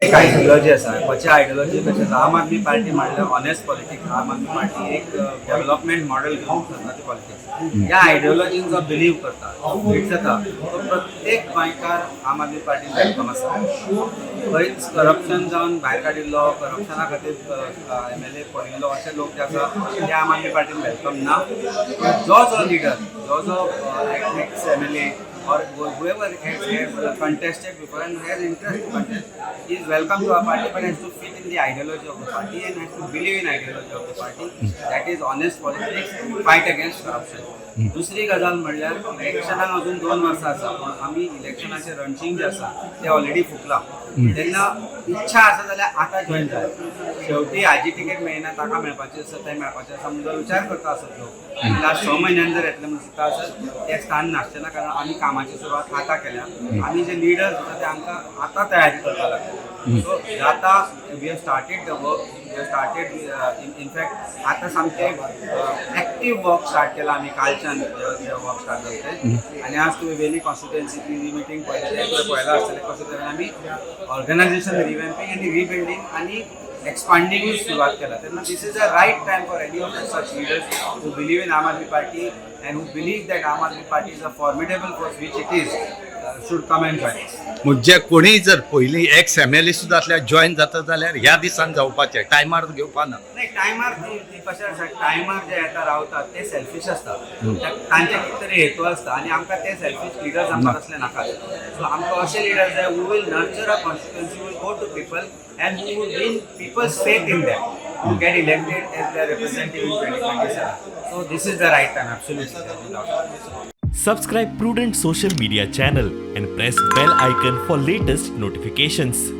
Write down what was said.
एक आयडियोलॉजी आसा खंयच्या आयडियोलॉजी कशें आम आदमी पार्टी म्हणल्यार ऑनेस्ट पॉलिटिक्स आम आदमी पार्टी एक डेव्हलपमेंट मॉडेल घेवन चलता ती पॉलिटिक्स ह्या आयडियोलॉजीन जो बिलीव करता फिट जाता तो प्रत्येक गोंयकार आम आदमी पार्टीन वेलकम आसा खंयच करप्शन जावन भायर काडिल्लो करप्शना खातीर MLA पडिल्लो अशे लोक जे आसा ते आम आदमी पार्टीन वेलकम ना जो लिडर जो x MLA or whoever has contested before and has interest to contest is welcome to our party but has to fit in the ideology of the party and has to believe in ideology of the party that is honest politics, fight against corruption. दुसरी गजाल म्हणल्यार इलेक्शनाक अजून 2 वर्सां आसा पूण आमी इलेक्शनाचें रणशींग जें आसा तें ऑलरेडी फुकलां तेन्ना इच्छा आसा जाल्यार आतां जॉयन जाय शेवटी हाजी तिकेट मेळना ताका मेळपाचें आसा तें मेळपाचें आसा म्हणून विचार करता आसत लोक आनी लास्ट 6 म्हयन्यान जर येतलें म्हणून चिंता आसत तें स्थान नासचें ना कारण आमी कामाची सुरवात आतां केल्या आमी जे लिडर्स आसा ते आमकां आतां तयारी करपाक लागल्या सो आतां we have started the work we have started in fact आतां सामकें एक्टीव वर्क स्टार्ट केलां आमी कालच्यान वर्क स्टार्ट जालें आनी आज तुवें वेली कॉन्स्टिट्युएन्सीची मिटींग पळयलां आसतलें कशें तरेन आमी ऑर्गनायझेशन रिवॅम्पिंग आनी रिबिल्डींग आनी एक्सपांडिंगूच सुरवात केला तेन्ना this is a right time for any of such leaders who believe in Aam Aadmi Party and who believe that Aam Aadmi Party is a formidable force which it is should come and join. म्हणजे कोणीय जर पयलीं x MLA सुद्दां आसल्यार join जाता जाल्यार ह्या दिसान जावपाचें टायमार घेवपा ना नाही टायमार ती कशें आसा टायमार जे येता रावतात ते सेल्फीश असतात तांचे कितें तरी हेतू आसता आनी आमकां ते सेल्फीश लिडर्स आमकां तसले नाका सो आमकां अशे लिडर्स जाय who will nurture a constituency will go to people and who will win people's faith in them to get elected as their representative in 2027. So this is the right time, absolutely. Subscribe Prudent social media channel and press bell icon for latest notifications.